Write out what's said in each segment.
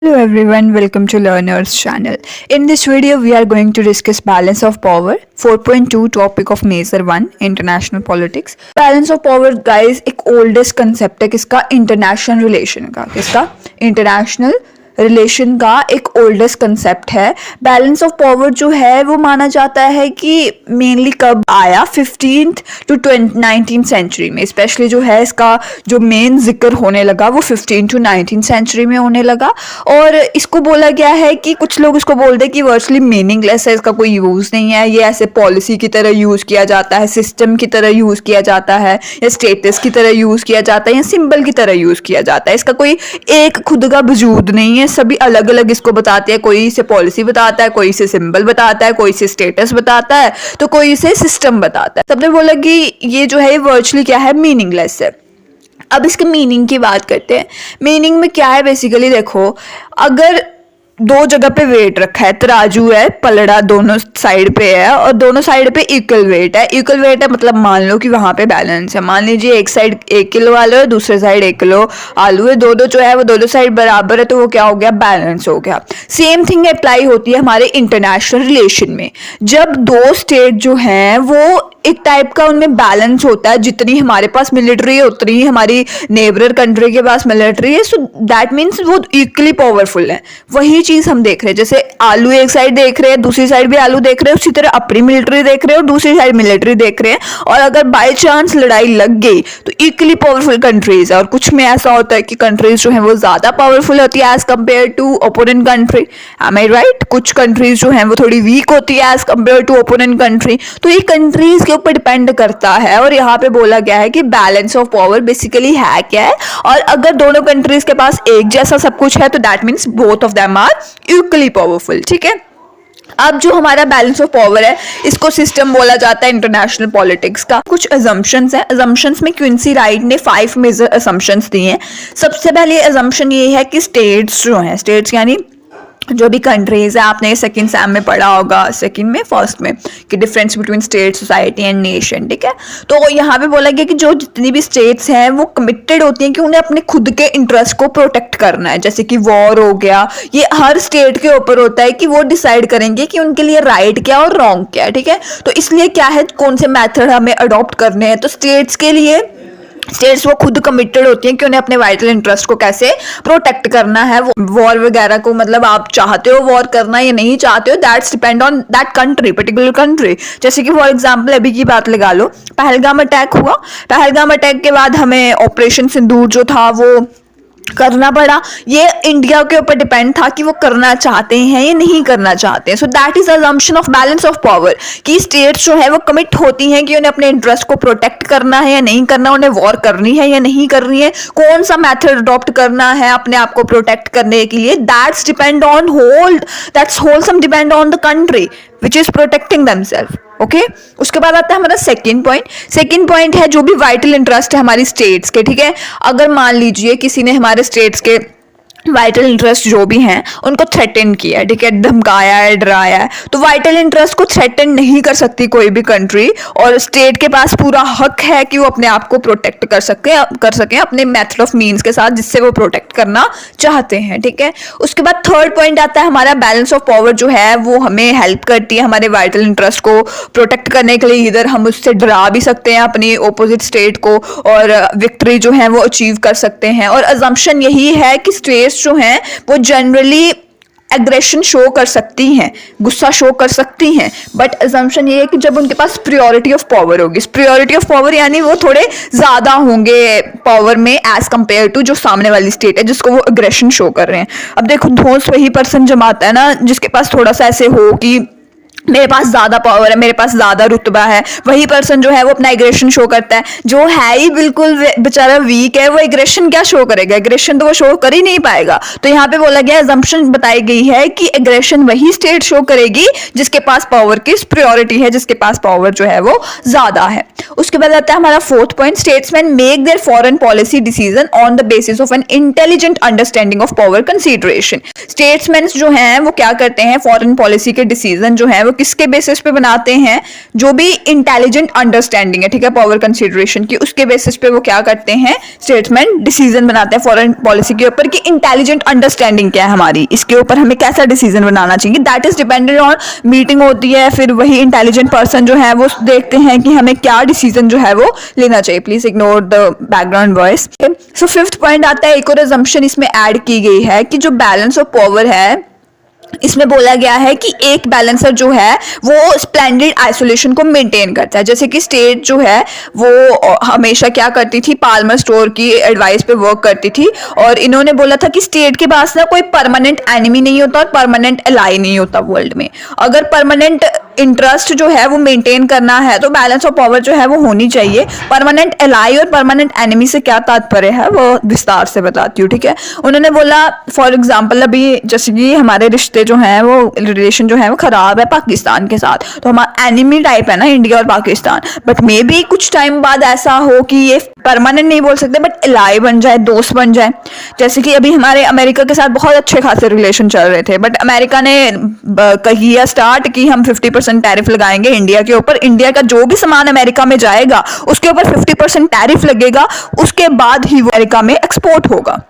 Hello everyone, welcome to Learners channel. In this video, we are going to discuss balance of power 4.2 topic of Measure 1 International Politics. Balance of power guys एक oldest concept है किसका international relation का किसका international relation का एक oldest concept है. Balance of power जो है वो माना जाता है कि मेनली कब आया 15th to 19th सेंचुरी में. स्पेशली जो है इसका जो मेन जिक्र होने लगा वो 15th to 19th सेंचुरी में होने लगा. और इसको बोला गया है कि कुछ लोग इसको बोलते हैं कि वर्चुअली मीनिंगलेस है, इसका कोई यूज़ नहीं है, ये ऐसे पॉलिसी की तरह यूज़ किया जाता है, सिस्टम की तरह यूज़ किया जाता है, या स्टेटस की तरह यूज़ किया जाता है, या सिंबल की तरह यूज़ किया जाता है. इसका कोई एक खुद का वजूद नहीं है, सभी अलग अलग इसको बताते हैं. कोई इसे पॉलिसी बताता है, कोई इसे सिंबल बताता है, कोई इसे स्टेटस बताता है, तो कोई इसे सिस्टम बताता है. सबने बोला कि ये जो है वर्चुअली क्या है, मीनिंगलेस है. अब इसके मीनिंग की बात करते हैं. मीनिंग में क्या है बेसिकली, देखो अगर दो जगह पे वेट रखा है, तराजू है, पलड़ा दोनों साइड पे है और दोनों साइड पे इक्वल वेट है. इक्वल वेट है मतलब मान लो कि वहां पे बैलेंस है. मान लीजिए एक साइड 1 किलो आलू है, दूसरे साइड 1 किलो आलू है, दो जो है वो दोनों साइड बराबर है, तो वो क्या हो गया, बैलेंस हो गया. सेम थिंग अप्लाई होती है हमारे इंटरनेशनल रिलेशन में. जब दो स्टेट जो हैं वो एक टाइप का उनमें बैलेंस होता है, जितनी हमारे पास मिलिट्री है उतनी ही हमारी नेबरर कंट्री के पास मिलिट्री है, सो दैट मीन्स वो इक्वली पावरफुल है. वही चीज हम देख रहे हैं, जैसे आलू एक साइड देख रहे हैं, दूसरी साइड भी आलू देख रहे हैं, उसी तरह अपनी मिलिट्री देख रहे हैं और दूसरी साइड मिलिट्री देख रहे हैं. और अगर बाय चांस लड़ाई लग गई तो इक्वली पावरफुल कंट्रीज है. और कुछ में ऐसा होता है कि कंट्रीज जो है वो ज्यादा पावरफुल होती है as compare to opponent country. Am I right? कुछ कंट्रीज जो है वो थोड़ी वीक होती है as compare to opponent country. तो ये कंट्रीज के ऊपर डिपेंड करता है. और यहाँ पे बोला गया है कि बैलेंस ऑफ पावर बेसिकली है क्या है, और अगर दोनों कंट्रीज के पास एक जैसा सब कुछ है तो that means both of them are equally powerful. ठीक है. अब जो हमारा बैलेंस ऑफ पावर है इसको सिस्टम बोला जाता है इंटरनेशनल पॉलिटिक्स का. कुछ अजम्पशंस हैं. अजम्पशंस में क्विंसी राइट ने 5 मेजर अजम्पशंस दिए हैं. सबसे पहले अजम्पशन ये है कि स्टेट्स जो हैं, स्टेट्स यानी जो भी कंट्रीज है, आपने सेकंड सैम में पढ़ा होगा, सेकंड में फर्स्ट में, कि difference between state, society and nation. ठीक है. तो यहाँ पे बोला गया कि जो जितनी भी स्टेट्स हैं वो कमिटेड होती हैं कि उन्हें अपने खुद के इंटरेस्ट को प्रोटेक्ट करना है. जैसे कि वॉर हो गया, ये हर स्टेट के ऊपर होता है कि वो डिसाइड करेंगे कि उनके लिए राइट क्या और रॉन्ग क्या है. ठीक है. तो इसलिए क्या है, कौन से मेथड हमें अडॉप्ट करने हैं. तो स्टेट्स के लिए स्टेट्स वो खुद कमिटेड होती हैं कि उन्हें अपने वाइटल इंटरेस्ट को कैसे प्रोटेक्ट करना है. वॉर वगैरह को मतलब आप चाहते हो वॉर करना या नहीं चाहते हो, that's depend on that country, particular country. जैसे कि फॉर एग्जांपल अभी की बात लगा लो, पहलगाम अटैक हुआ. पहलगाम अटैक के बाद हमें ऑपरेशन सिंदूर जो था वो करना पड़ा. ये इंडिया के ऊपर डिपेंड था कि वो करना चाहते हैं या नहीं करना चाहते हैं. So that is assumption of balance of power कि स्टेट्स जो है वो कमिट होती हैं कि उन्हें अपने इंटरेस्ट को प्रोटेक्ट करना है या नहीं करना, उन्हें वॉर करनी है या नहीं करनी है, कौन सा मेथड अडॉप्ट करना है अपने आप को प्रोटेक्ट करने के लिए. That's depend on that's wholesome depend on the country which is protecting themself. Okay. उसके बाद आता है हमारा सेकंड पॉइंट. सेकंड पॉइंट है जो भी वाइटल इंटरेस्ट है हमारी स्टेट्स के. ठीक है. अगर मान लीजिए किसी ने हमारे स्टेट्स के वाइटल इंटरेस्ट जो भी हैं उनको थ्रेटन किया है, ठीक है, धमकाया है, डराया है, तो वाइटल इंटरेस्ट को थ्रेटन नहीं कर सकती कोई भी कंट्री. और स्टेट के पास पूरा हक है कि वो अपने आप को प्रोटेक्ट कर सकें अपने मेथड ऑफ मीन्स के साथ जिससे वो प्रोटेक्ट करना चाहते हैं. ठीक है. उसके बाद थर्ड पॉइंट आता है हमारा बैलेंस ऑफ पावर जो है वो हमें हेल्प करती है हमारे वाइटल इंटरेस्ट को प्रोटेक्ट करने के लिए. इधर हम उससे डरा भी सकते हैं अपनी ओपोजिट स्टेट को और विक्ट्री जो है वो अचीव कर सकते हैं. और अजम्पशन यही है कि स्टेट्स जो हैं वो जनरली एग्रेशन शो कर सकती हैं, गुस्सा शो कर सकती हैं, बट अजम्पशन ये है कि जब उनके पास प्रियोरिटी ऑफ पावर होगी. प्रियोरिटी ऑफ पावर यानी वो थोड़े ज्यादा होंगे पावर में एज कंपेयर टू जो सामने वाली स्टेट है जिसको वो एग्रेशन शो कर रहे हैं. अब देखो धौंस वही पर्सन जमाता है ना जिसके पास थोड़ा सा ऐसे हो कि मेरे पास ज्यादा पावर है, मेरे पास ज्यादा रुतबा है. वही पर्सन जो है वो अपना एग्रेशन शो करता है. जो है ही बिल्कुल बेचारा वीक है वो एग्रेशन क्या शो करेगा, एग्रेशन तो वो शो कर ही नहीं पाएगा. तो यहाँ पे बोला गया, अजम्पशन बताई गई है कि एग्रेशन वही स्टेट शो करेगी जिसके पास पावर की प्रायोरिटी है, जिसके पास पावर जो है वो ज्यादा है. उसके बाद आता है हमारा fourth point. Statesman make their foreign policy decision on the basis of an intelligent understanding of power consideration. Statesman जो हैं वो क्या करते हैं, फॉरेन पॉलिसी के डिसीजन जो है वो किसके बेसिस पे बनाते हैं, जो भी इंटेलिजेंट अंडरस्टैंडिंग है, ठीक है, पावर कंसिडरेशन की, उसके बेसिस पे वो क्या करते हैं, स्टेटमेंट डिसीजन बनाते हैं फॉरेन पॉलिसी के ऊपर कि इंटेलिजेंट अंडरस्टैंडिंग क्या है हमारी, इसके ऊपर हमें कैसा डिसीजन बनाना चाहिए। That is dependent on meeting होती है, फिर वही इंटेलिजेंट पर्सन जो है वो देखते हैं कि हमें क्या डिसीजन जो है वो लेना चाहिए। Please ignore the background voice. So fifth point आता है, एक और assumption इसमें ऐड की गई है कि जो बैलेंस ऑफ पावर है, इसमें बोला गया है कि एक बैलेंसर जो है वो स्प्लेंडेड आइसोलेशन को मेंटेन करता है। जैसे कि स्टेट जो है वो हमेशा क्या करती थी, पाल्मर स्टोर की एडवाइस पे वर्क करती थी, और इन्होंने बोला था कि स्टेट के पास ना कोई परमानेंट एनिमी नहीं होता और परमानेंट एलाई नहीं होता वर्ल्ड में। अगर परमानेंट इंटरेस्ट जो है वो मेंटेन करना है तो बैलेंस ऑफ पावर जो है वो होनी चाहिए। परमानेंट एलाई और परमानेंट एनिमी से क्या तात्पर्य है वो विस्तार से बताती हूँ, ठीक है। उन्होंने बोला फॉर एग्जाम्पल, अभी जैसे कि हमारे रिश्ते जो हैं वो रिलेशन जो है वो खराब है पाकिस्तान के साथ, तो हमारा एनिमी टाइप है ना इंडिया और पाकिस्तान, बट मे बी कुछ टाइम बाद ऐसा हो कि ये परमानेंट नहीं बोल सकते बट एलाई बन जाए, दोस्त बन जाए। जैसे कि अभी हमारे अमेरिका के साथ बहुत अच्छे खासे रिलेशन चल रहे थे, बट अमेरिका ने किया स्टार्ट कि हम 50% टैरिफ लगाएंगे इंडिया के ऊपर, इंडिया का जो भी सामान अमेरिका में जाएगा उसके ऊपर 50% टैरिफ लगेगा, उसके बाद ही वो अमेरिका में एक्सपोर्ट होगा।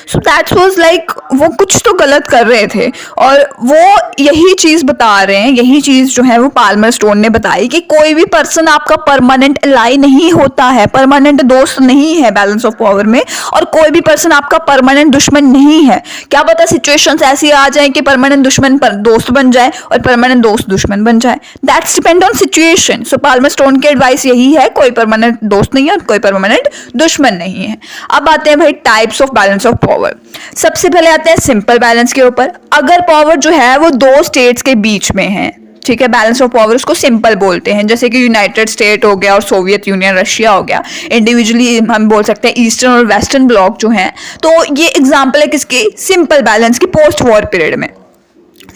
सो दैट वाज लाइक वो कुछ तो गलत कर रहे थे, और वो यही चीज बता रहे हैं, यही चीज जो है वो पाल्मर स्टोन ने बताई कि कोई भी पर्सन आपका परमानेंट एलाई नहीं होता है, परमानेंट दोस्त नहीं है बैलेंस ऑफ पावर में, और कोई भी पर्सन आपका परमानेंट दुश्मन नहीं है। क्या पता सिचुएशंस ऐसी आ जाए कि परमानेंट दुश्मन पर दोस्त बन जाए और परमानेंट दोस्त दुश्मन बन जाए। That's depend on situation. So Palmer stone की एडवाइस यही है, कोई परमानेंट दोस्त नहीं है और कोई परमानेंट दुश्मन नहीं है। अब आते हैं भाई types of balance of power. सबसे पहले आते हैं सिंपल बैलेंस के ऊपर। अगर पावर जो है वो दो स्टेट्स के बीच में है, ठीक है, बैलेंस ऑफ पावर उसको सिंपल बोलते हैं। जैसे कि यूनाइटेड स्टेट हो गया और सोवियत यूनियन रशिया हो गया, इंडिविजुअली हम बोल सकते हैं ईस्टर्न और वेस्टर्न ब्लॉक जो है। तो ये एग्जांपल है किसकी, सिंपल बैलेंस की, पोस्ट वॉर पीरियड में।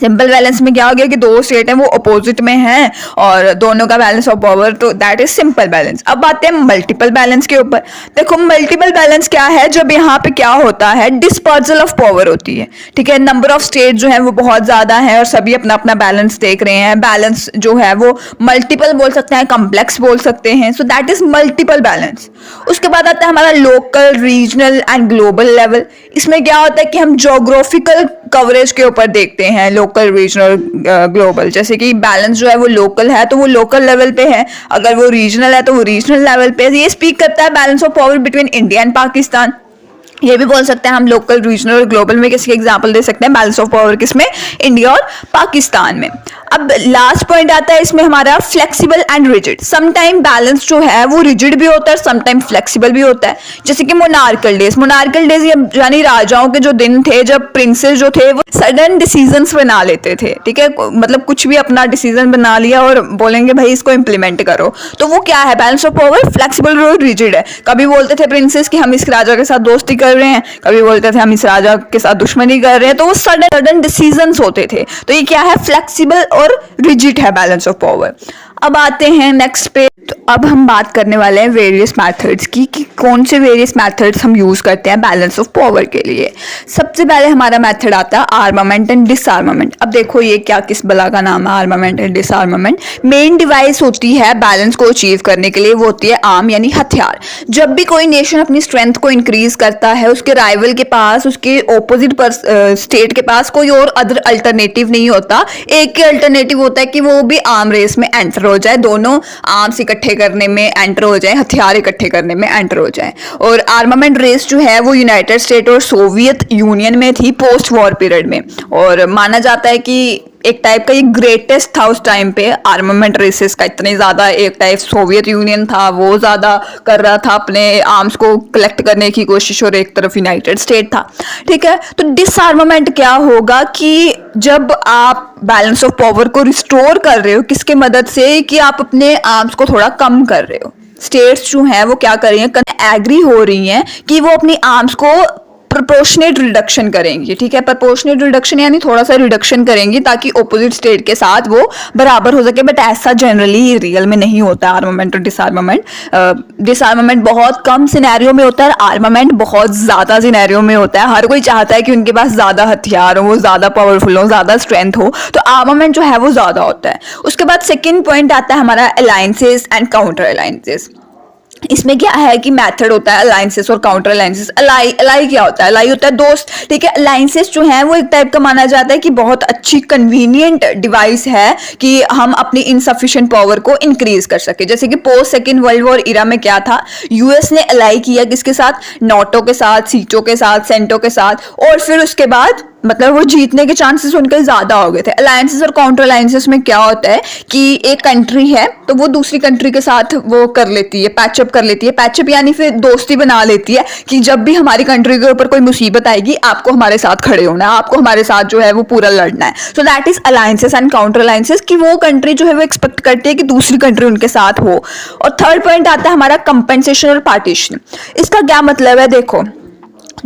सिंपल बैलेंस में क्या हो गया कि दो स्टेट हैं वो अपोजिट में हैं और दोनों का बैलेंस ऑफ पावर, तो दैट इज सिंपल बैलेंस। अब आते हैं मल्टीपल बैलेंस के ऊपर। देखो मल्टीपल बैलेंस क्या है, जब यहाँ पे क्या होता है, डिस्पर्सल ऑफ पावर होती है, ठीक है। नंबर ऑफ स्टेट जो है वो बहुत ज्यादा है और सभी अपना अपना बैलेंस देख रहे हैं। बैलेंस जो है वो मल्टीपल बोल सकते हैं, कम्प्लेक्स बोल सकते हैं, so that is multiple balance. उसके बाद आता है हमारा local, regional and global level. इसमें क्या होता है कि हम ज्योग्राफिकल कवरेज के ऊपर देखते हैं, लोकल, रीजनल, ग्लोबल। जैसे कि बैलेंस जो है वो लोकल है तो वो लोकल लेवल पे है, अगर वो रीजनल है तो वो रीजनल लेवल पे है। ये स्पीक करता है balance of power between India and Pakistan. ये भी बोल सकते हैं हम लोकल, रीजनल और ग्लोबल में किसके एग्जांपल दे सकते हैं, बैलेंस ऑफ पावर किसमें, इंडिया और पाकिस्तान में। अब लास्ट पॉइंट आता है इसमें हमारा flexible and rigid. Sometime balance जो है वो रिजिड भी होता है, समटाइम फ्लेक्सिबल भी होता है। जैसे कि मोनार्कल डेज, मोनार्कल डेज यानी राजाओं के जो दिन थे जब प्रिंसेस जो थे वो सडन डिसीजंस बना लेते थे, ठीक है, मतलब कुछ भी अपना डिसीजन बना लिया और बोलेंगे भाई इसको इम्प्लीमेंट करो, तो वो क्या है, बैलेंस ऑफ पावर फ्लेक्सिबल और रिजिड है। कभी बोलते थे प्रिंसेस कि हम इस राजा के साथ दोस्ती कर रहे हैं, कभी बोलते थे हम इस राजा के साथ दुश्मनी कर रहे हैं, तो वो सडन डिसीजंस होते थे। तो ये क्या है, फ्लेक्सिबल और रिजिड है बैलेंस ऑफ पावर। अब आते हैं नेक्स्ट पे। तो अब हम बात करने वाले हैं वेरियस मेथड्स की कि कौन से वेरियस मेथड्स हम यूज करते हैं बैलेंस ऑफ पावर के लिए। सबसे पहले हमारा मेथड आता है आर्मामेंट एंड डिसआर्मामेंट। अब देखो ये क्या किस बला का नाम है, आर्मामेंट एंड डिसआर्मामेंट। मेन डिवाइस होती है बैलेंस को अचीव करने के लिए, वो होती है आर्म यानी हथियार। जब भी कोई नेशन अपनी स्ट्रेंथ को इंक्रीज करता है, उसके राइवल के पास, उसके ओपोजिट स्टेट के पास कोई और अदर अल्टरनेटिव नहीं होता। एक ही अल्टरनेटिव होता है कि वो भी आर्म रेस में एंटर हो जाए, दोनों आर्म्स इकट्ठे करने में एंटर हो जाए, हथियार इकट्ठे करने में एंटर हो जाए। और आर्मामेंट रेस जो है वो यूनाइटेड स्टेट और सोवियत यूनियन में थी पोस्ट वॉर पीरियड में, और माना जाता है कि एक टाइप का ये ग्रेटेस्ट था उस टाइम पे आर्मामेंट रेसेस का। इतने ज्यादा, एक टाइप सोवियत यूनियन था वो ज्यादा कर रहा था, अपने आर्म्स को कलेक्ट करने की कोशिश, और एक तरफ यूनाइटेड स्टेट था, ठीक है। तो डिसआर्मामेंट क्या होगा कि जब आप बैलेंस ऑफ पावर को रिस्टोर कर रहे हो, किसके मदद से, कि आप अपने आर्म्स को थोड़ा कम कर रहे हो। स्टेट्स जो हैं वो क्या कर रही हैं, एग्री हो रही हैं कि वो अपनी आर्म्स को प्रोपोर्शनेट रिडक्शन करेंगी, ठीक है। प्रोपोर्शनेट रिडक्शन यानी थोड़ा सा रिडक्शन करेंगी ताकि ऑपोजिट स्टेट के साथ वो बराबर हो सके, बट ऐसा जनरली रियल में नहीं होता है आर्मामेंट और डिसआर्मामेंट। डिसआर्मामेंट बहुत कम सिनेरियो में होता है, आर्मामेंट बहुत ज्यादा सिनेरियो में होता है। हर कोई चाहता है कि उनके पास ज्यादा हथियार हो, वो ज्यादा पावरफुल हो, ज्यादा स्ट्रेंथ हो, तो आर्मामेंट जो है वो ज्यादा होता है। उसके बाद सेकेंड पॉइंट आता है हमारा अलायंसेस एंड काउंटर अलायंसेस। इसमें क्या है कि मेथड होता है अलायंसेस और काउंटर अलायंसेस। अलाई क्या होता है? अलाई होता है दोस्त, ठीक है। अलायंसेस जो है वो एक टाइप का माना जाता है कि बहुत अच्छी कन्वीनियंट डिवाइस है कि हम अपनी इनसफिशिएंट पावर को इंक्रीज कर सके। जैसे कि पोस्ट सेकेंड वर्ल्ड वॉर इरा में क्या था, यूएस ने अलाई किया किसके साथ? नाटो के साथ, सीटो के साथ, सेंटो के साथ, और फिर उसके बाद मतलब वो जीतने के चांसेस उनके ज्यादा हो गए थे। अलायंसेस और काउंटर अलायंसेस में क्या होता है कि एक कंट्री है तो वो दूसरी कंट्री के साथ वो कर लेती है, पैचअप कर लेती है। पैचअप यानी फिर दोस्ती बना लेती है कि जब भी हमारी कंट्री के ऊपर कोई मुसीबत आएगी आपको हमारे साथ खड़े होना है, आपको हमारे साथ जो है वो पूरा लड़ना है। So that is alliances and counter alliances, कि वो कंट्री जो है वो एक्सपेक्ट करती है कि दूसरी कंट्री उनके साथ हो। और थर्ड पॉइंट आता है हमारा कंपेंसेशन और पार्टीशन। इसका क्या मतलब है? देखो,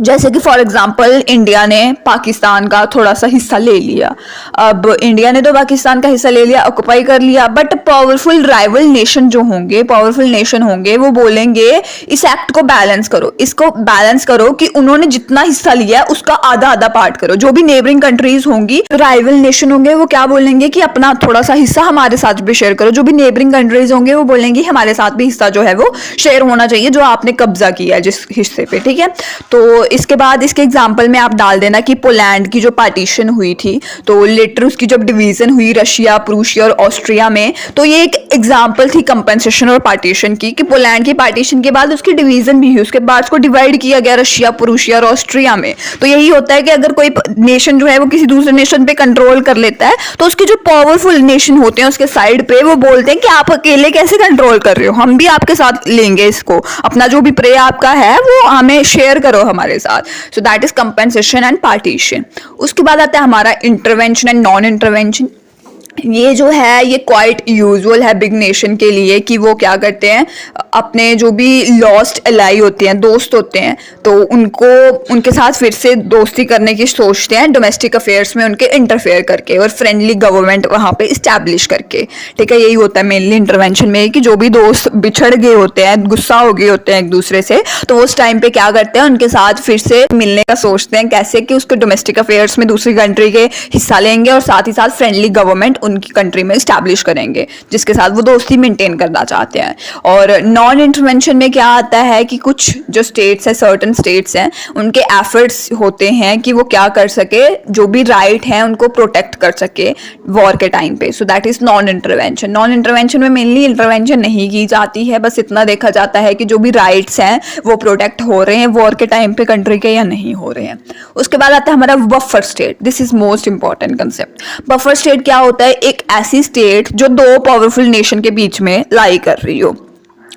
जैसे कि फॉर एग्जांपल इंडिया ने पाकिस्तान का थोड़ा सा हिस्सा ले लिया। अब इंडिया ने तो पाकिस्तान का हिस्सा ले लिया, ऑक्युपाई कर लिया, बट पावरफुल राइवल नेशन जो होंगे, पावरफुल नेशन होंगे, वो बोलेंगे इस एक्ट को बैलेंस करो, इसको बैलेंस करो कि उन्होंने जितना हिस्सा लिया है उसका आधा आधा पार्ट करो। जो भी नेबरिंग कंट्रीज होंगी, राइवल नेशन होंगे, वो क्या बोलेंगे कि अपना थोड़ा सा हिस्सा हमारे साथ भी शेयर करो। जो भी नेबरिंग कंट्रीज होंगे वो बोलेंगे हमारे साथ भी हिस्सा जो है वो शेयर होना चाहिए जो आपने कब्जा किया है जिस हिस्से पे, ठीक है। तो इसके बाद इसके एग्जाम्पल में आप डाल देना कि पोलैंड की जो पार्टीशन हुई थी, तो लेटर उसकी जब डिवीजन हुई रशिया, प्रूशिया और ऑस्ट्रिया में, तो ये एक एग्जाम्पल थी कंपेंसेशन और पार्टीशन की, कि पोलैंड की पार्टीशन के बाद उसकी डिवीजन भी हुई, उसके बाद उसको डिवाइड किया गया रशिया, प्रूशिया और ऑस्ट्रिया में। तो यही होता है कि अगर कोई नेशन जो है वो किसी दूसरे नेशन पे कंट्रोल कर लेता है तो उसके जो पावरफुल नेशन होते हैं उसके साइड पे वो बोलते हैं कि आप अकेले कैसे कंट्रोल कर रहे हो, हम भी आपके साथ लेंगे इसको, अपना जो भी प्रे आपका है वो हमें शेयर करो हमारे साथ। So that is compensation and partition. उसके बाद आता है हमारा इंटरवेंशन एंड नॉन इंटरवेंशन। ये जो है ये क्वाइट यूजुअल है बिग नेशन के लिए कि वो क्या करते हैं, अपने जो भी लॉस्ट एलाई होते हैं, दोस्त होते हैं, तो उनको उनके साथ फिर से दोस्ती करने की सोचते हैं डोमेस्टिक अफेयर्स में उनके इंटरफेयर करके और फ्रेंडली गवर्नमेंट वहाँ पे इस्टेब्लिश करके, ठीक है। यही होता है मेनली इंटरवेंशन में कि जो भी दोस्त बिछड़ गए होते हैं, गुस्सा हो गए होते हैं एक दूसरे से, तो उस टाइम पे क्या करते हैं, उनके साथ फिर से मिलने का सोचते हैं, कैसे कि उसके डोमेस्टिक अफेयर्स में दूसरी कंट्री के हिस्सा लेंगे और साथ ही साथ फ्रेंडली गवर्नमेंट उनकी कंट्री में स्टैब्लिश करेंगे जिसके साथ वो दोस्ती मेंटेन करना चाहते हैं। और नॉन इंटरवेंशन में क्या आता है कि कुछ जो स्टेट्स हैं, सर्टेन स्टेट्स हैं, उनके एफर्ट्स होते हैं कि वो क्या कर सके, जो भी राइट है उनको प्रोटेक्ट कर सके वॉर के टाइम पे। So that is non intervention. Non intervention में मेनली इंटरवेंशन नहीं की जाती है, बस इतना देखा जाता है कि जो भी राइट्स हैं वो प्रोटेक्ट हो रहे हैं वॉर के टाइम पे कंट्री के या नहीं हो रहे हैं। उसके बाद आता है हमारा buffer state. This is most important concept. Buffer state क्या होता है? एक ऐसी स्टेट जो दो पावरफुल नेशन के बीच में लाई कर रही हो।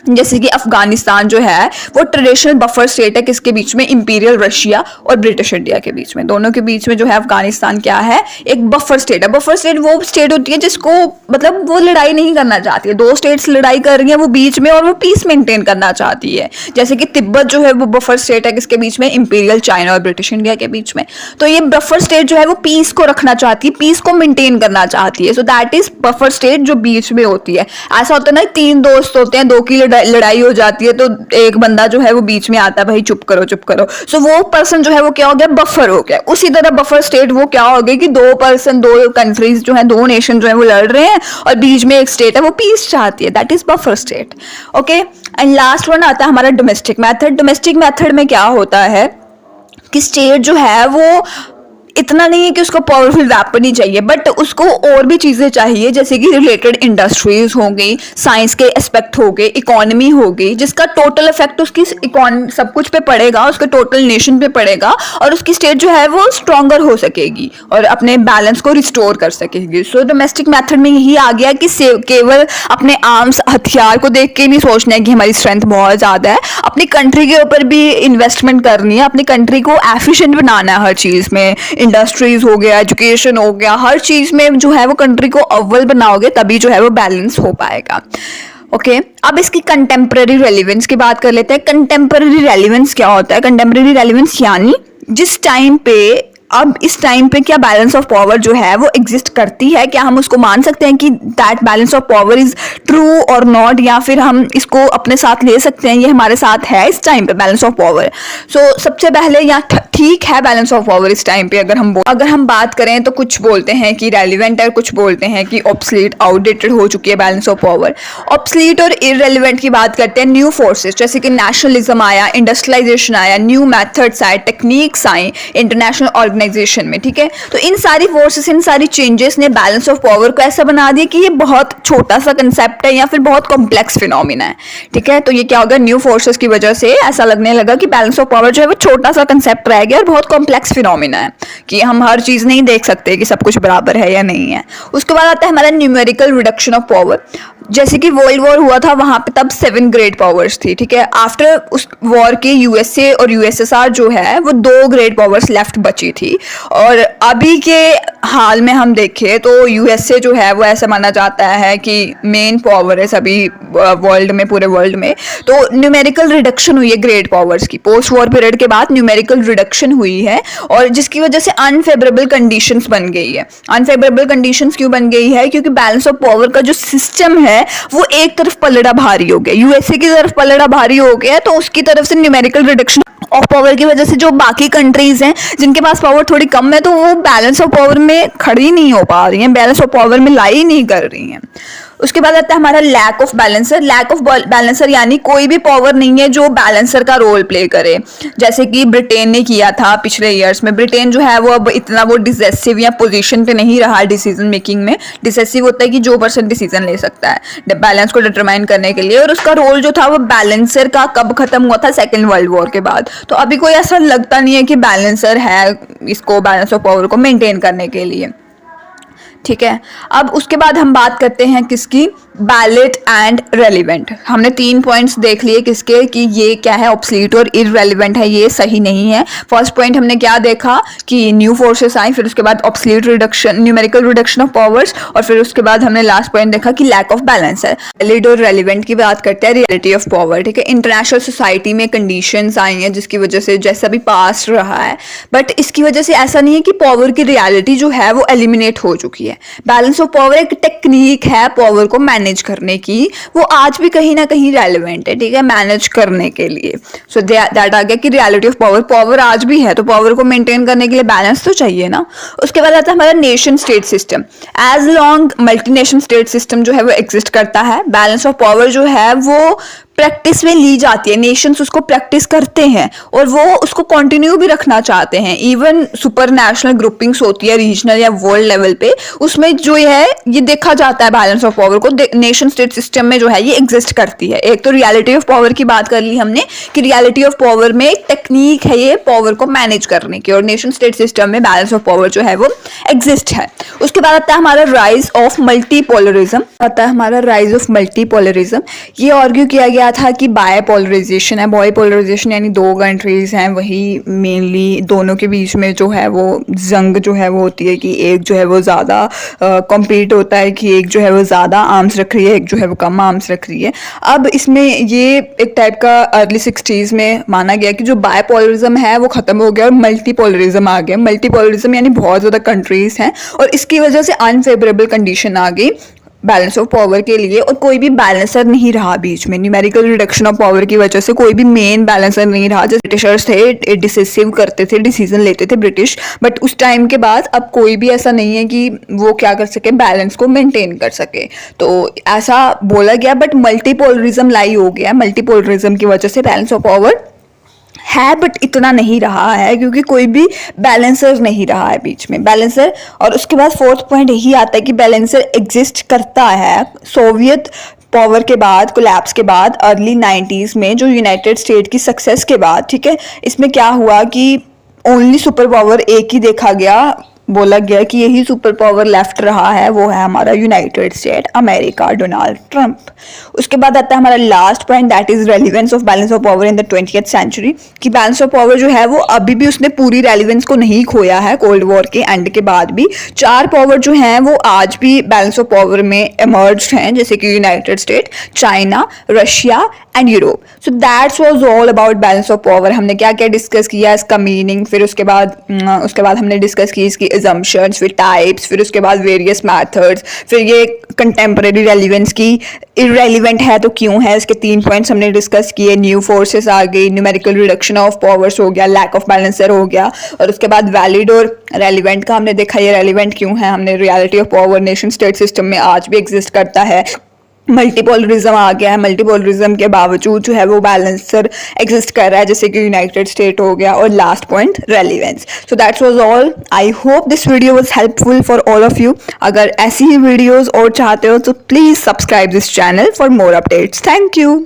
जैसे कि अफगानिस्तान जो है वो ट्रेडिशनल बफर स्टेट है, किसके बीच में? इंपीरियल रशिया और ब्रिटिश इंडिया के बीच में। दोनों के बीच में जो है अफगानिस्तान क्या है? एक बफर स्टेट है। बफर स्टेट वो स्टेट होती है जिसको मतलब वो लड़ाई नहीं करना चाहती है, दो स्टेट्स लड़ाई कर रही है वो बीच में और वो पीस मेंटेन करना चाहती है। जैसे कि तिब्बत जो है वो बफर स्टेट है, किसके बीच में? इंपीरियल चाइना और ब्रिटिश इंडिया के बीच में। तो ये बफर स्टेट जो है वो पीस को रखना चाहती है, पीस को मेंटेन करना चाहती है। So that is buffer state जो बीच में होती है। ऐसा होता है ना, तीन दोस्त होते हैं, दो की लड़ाई हो जाती है तो एक बंदा जो है वो बीच में आता है, भाई चुप करो चुप करो। सो वो पर्सन जो है वो क्या हो गया? बफर हो गया। उसी तरह बफर स्टेट वो क्या हो गई कि दो पर्सन, दो कंट्रीज जो है, दो नेशन जो है वो लड़ रहे हैं और बीच में एक स्टेट है वो पीस चाहती है। That is buffer state. Okay, and last one आता है हमारा डोमेस्टिक मेथड। डोमेस्टिक मेथड में क्या होता है कि स्टेट जो है वो इतना नहीं है कि उसको पावरफुल वेपन ही चाहिए, बट उसको और भी चीजें चाहिए, जैसे कि रिलेटेड इंडस्ट्रीज हो गई, साइंस के एस्पेक्ट हो गए, इकोनॉमी हो गई, जिसका टोटल इफेक्ट उसकी इकोनॉमी सब कुछ पे पड़ेगा, उसके टोटल नेशन पे पड़ेगा और उसकी स्टेट जो है वो स्ट्रॉन्गर हो सकेगी और अपने बैलेंस को रिस्टोर कर सकेगी। सो डोमेस्टिक मेथड में यही आ गया कि केवल अपने आर्म्स हथियार को देख के नहीं सोचना है कि हमारी स्ट्रेंथ बहुत ज्यादा है, अपनी कंट्री के ऊपर भी इन्वेस्टमेंट करनी है, अपनी कंट्री को एफिशिएंट बनाना है हर चीज में, इंडस्ट्रीज हो गया, एजुकेशन हो गया, हर चीज में जो है वो कंट्री को अव्वल बनाओगे तभी जो है वो बैलेंस हो पाएगा। ओके, अब इसकी कंटेम्पररी रेलिवेंस की बात कर लेते हैं। कंटेम्पररी रेलिवेंस क्या होता है? कंटेम्पररी रेलिवेंस यानी जिस टाइम पे, अब इस टाइम पे क्या बैलेंस ऑफ पावर जो है वो एग्जिस्ट करती है? क्या हम उसको मान सकते हैं कि that balance of power is true और नॉट, या फिर हम इसको अपने साथ ले सकते हैं, ये हमारे साथ है इस टाइम पे बैलेंस ऑफ पावर? सो सबसे पहले यहाँ ठीक है बैलेंस ऑफ पावर इस टाइम पे। अगर हम बात करें तो कुछ बोलते हैं कि रेलिवेंट है, कुछ बोलते हैं कि ऑब्सलीट, आउटडेटेड हो चुकी है बैलेंस ऑफ पावर। ऑब्सलीट और इररेलेवेंट की बात करते हैं न्यू फोर्सेस, जैसे कि नेशनलिज्म आया, इंडस्ट्रियलाइजेशन आया, न्यू मेथड्स आए, टेक्निक्स आई इंटरनेशनल ऑर्गेनाइजेशन में, ठीक है। तो इन सारी फोर्सेस, इन सारी चेंजेस ने बैलेंस ऑफ पावर को ऐसा बना दिया कि ये बहुत छोटा सा कंसेप्ट है या फिर बहुत कॉम्प्लेक्स फिनोमिना है, ठीक है। तो ये क्या होगा, न्यू फोर्सेस की वजह से ऐसा लगने लगा कि बैलेंस ऑफ पावर जो है वो छोटा सा कंसेप्ट रह गया और बहुत कॉम्प्लेक्स फिनोमिना है कि हम हर चीज नहीं देख सकते कि सब कुछ बराबर है या नहीं है। उसके बाद आता है हमारा न्यूमेरिकल रिडक्शन ऑफ पावर। जैसे कि वर्ल्ड वॉर हुआ था, वहां पे तब 7 ग्रेट पावर्स थी, ठीक है। आफ्टर उस वॉर के यूएसए और यूएसएसआर जो है वो 2 ग्रेट पावर्स लेफ्ट बची थी। और अभी के हाल में हम देखें तो यूएसए जो है वो ऐसा माना जाता है कि मेन पावर है सभी वर्ल्ड में, पूरे वर्ल्ड में। तो न्यूमेरिकल रिडक्शन हुई है ग्रेट पावर्स की, पोस्ट वॉर पीरियड के बाद न्यूमेरिकल रिडक्शन हुई है, और जिसकी वजह से अनफेवरेबल कंडीशंस बन गई है। अनफेवरेबल कंडीशंस क्यों बन गई है? क्योंकि बैलेंस ऑफ पावर का जो सिस्टम है वो एक तरफ पलड़ा भारी हो गया, यूएसए की तरफ पलड़ा भारी हो गया, तो उसकी तरफ से न्यूमेरिकल रिडक्शन ऑफ पावर की वजह से जो बाकी कंट्रीज हैं जिनके पास पावर थोड़ी कम है, तो वो बैलेंस ऑफ पावर में खड़ी नहीं हो पा रही हैं, बैलेंस ऑफ पावर में लाई नहीं कर रही हैं। उसके बाद आता है हमारा lack of balancer. Lack of balancer यानी कोई भी पावर नहीं है जो बैलेंसर का रोल प्ले करे, जैसे कि ब्रिटेन ने किया था पिछले ईयर्स में। ब्रिटेन जो है वो अब इतना वो डिसेसिव या पोजीशन पे नहीं रहा डिसीजन मेकिंग में। डिसेसिव होता है कि जो पर्सन डिसीजन ले सकता है बैलेंस को डिटरमाइन करने के लिए, और उसका रोल जो था वो बैलेंसर का कब खत्म हुआ था, सेकेंड वर्ल्ड वॉर के बाद। तो अभी कोई ऐसा लगता नहीं है कि बैलेंसर है इसको बैलेंस ऑफ पावर को मेंटेन करने के लिए, ठीक है। अब उसके बाद हम बात करते हैं किसकी, बैलेट एंड रेलिवेंट। हमने 3 पॉइंट्स देख लिए किसके, कि ये क्या है, ऑब्सलीट और इररेलेवेंट है, ये सही नहीं है। फर्स्ट पॉइंट हमने क्या देखा कि न्यू फोर्सेस आई, फिर उसके बाद obsolete reduction, numerical reduction of powers, और फिर उसके बाद हमने लास्ट पॉइंट देखा कि लैक ऑफ बैलेंस है। बैलेट और रेलिवेंट की बात करते हैं, रियलिटी ऑफ पावर, ठीक है। इंटरनेशनल सोसाइटी में कंडीशंस आई हैं जिसकी वजह से जैसा भी पास्ट रहा है, बट इसकी वजह से ऐसा नहीं है कि पावर की रियलिटी जो है वो एलिमिनेट हो चुकी है। बैलेंस ऑफ पावर एक टेक्निक है पावर को मैनेज करने की, वो आज भी कहीं ना कहीं रेलेवेंट है, ठीक है, मैनेज करने के लिए। सो दैट आ गया कि रियलिटी ऑफ पावर, पावर आज भी है तो पावर को मेंटेन करने के लिए बैलेंस तो चाहिए ना। उसके बाद आता है हमारा nation state system. As long multination state system जो है वो एग्जिस्ट करता है, बैलेंस ऑफ पावर जो है वो प्रैक्टिस में ली जाती है, नेशंस उसको प्रैक्टिस करते हैं और वो उसको कंटिन्यू भी रखना चाहते हैं। इवन सुपर नेशनल ग्रुपिंग्स होती है रीजनल या वर्ल्ड लेवल पे, उसमें जो है ये देखा जाता है बैलेंस ऑफ पावर को, नेशन स्टेट सिस्टम में जो है ये एग्जिस्ट करती है। एक तो रियलिटी ऑफ पावर की बात कर ली हमने कि रियलिटी ऑफ पावर में एक टेक्निक है ये पावर को मैनेज करने की, और नेशन स्टेट सिस्टम में बैलेंस ऑफ पावर जो है वो एग्जिस्ट है। उसके बाद आता है हमारा राइज ऑफ मल्टीपोलरिज्म। ये आर्ग्यू किया गया था कि बायपोलराइजेशन है, बायपोलराइजेशन यानी 2 कंट्रीज हैं, वही मेनली दोनों के बीच में जो है वो जंग जो है वो होती है कि एक जो है वो ज़्यादा कॉम्पीट होता है कि एक जो है वो ज़्यादा आर्म्स रख रही है, एक जो है वो कम आर्म्स रख रही है। अब इसमें ये एक टाइप का अर्ली 60s में माना गया कि जो बायपोलरिज्म है वो ख़त्म हो गया और मल्टीपोलरिज्म आ गया। मल्टीपोलरिज्म यानी बहुत ज़्यादा कंट्रीज हैं और इसकी वजह से अनफेवरेबल कंडीशन आ गई बैलेंस ऑफ पावर के लिए, और कोई भी बैलेंसर नहीं रहा बीच में। न्यूमेरिकल रिडक्शन ऑफ पावर की वजह से कोई भी मेन बैलेंसर नहीं रहा। जैसे ब्रिटिशर्स थे डिसिसिव करते थे, डिसीजन लेते थे ब्रिटिश, बट उस टाइम के बाद अब कोई भी ऐसा नहीं है कि वो क्या कर सके, बैलेंस को मेंटेन कर सके। तो ऐसा बोला गया, बट मल्टीपोलरिज्म लाई हो गया। मल्टीपोलरिज्म की वजह से बैलेंस ऑफ पावर है बट इतना नहीं रहा है क्योंकि कोई भी बैलेंसर नहीं रहा है बीच में, बैलेंसर। और उसके बाद 4th पॉइंट यही आता है कि बैलेंसर एग्जिस्ट करता है सोवियत पावर के बाद, कोलैप्स के बाद, अर्ली 90s में जो यूनाइटेड स्टेट की सक्सेस के बाद, ठीक है। इसमें क्या हुआ कि ओनली सुपर पावर एक ही देखा गया बोला गया कि यही सुपर पावर लेफ्ट रहा है, वो है हमारा United State America, Donald Trump. उसके बाद आता है हमारा last point, that is relevance of balance of power in the 20th century, कि बैलेंस ऑफ पावर जो है वो अभी भी उसने पूरी रेलिवेंस को नहीं खोया है कोल्ड वॉर के एंड के बाद भी। चार पावर जो हैं वो आज भी बैलेंस ऑफ पावर में इमर्ज हैं, जैसे कि United state, China, Russia and Europe. So that's was all about balance of power. हमने क्या क्या डिस्कस किया, इसका मीनिंग, फिर उसके बाद हमने डिस्कस की इसकी assumptions, फिर टाइप्स, फिर उसके बाद वेरियस मैथड्स, फिर ये कंटेम्प्रेरी रेलिवेंस की इरेलीवेंट है तो क्यों है, इसके 3 पॉइंट्स हमने डिस्कस किए। न्यू फोर्सेस आ गई, न्यूमेरिकल रिडक्शन ऑफ पावर्स हो गया, लैक ऑफ बैलेंसर हो गया, और उसके बाद वैलिड और रेलिवेंट का हमने देखा ये रेलिवेंट क्यों है। हमने reality of power nation state system में आज भी एग्जिस्ट करता है। मल्टीपोलरिज्म आ गया है, मल्टीपोलरिज्म के बावजूद जो है वो बैलेंसर एग्जिस्ट कर रहा है, जैसे कि यूनाइटेड स्टेट हो गया। और last point relevance. So that's was all. I hope this video was helpful for all of you. अगर ऐसी ही वीडियोस और चाहते हो तो please subscribe this channel for more updates. Thank you.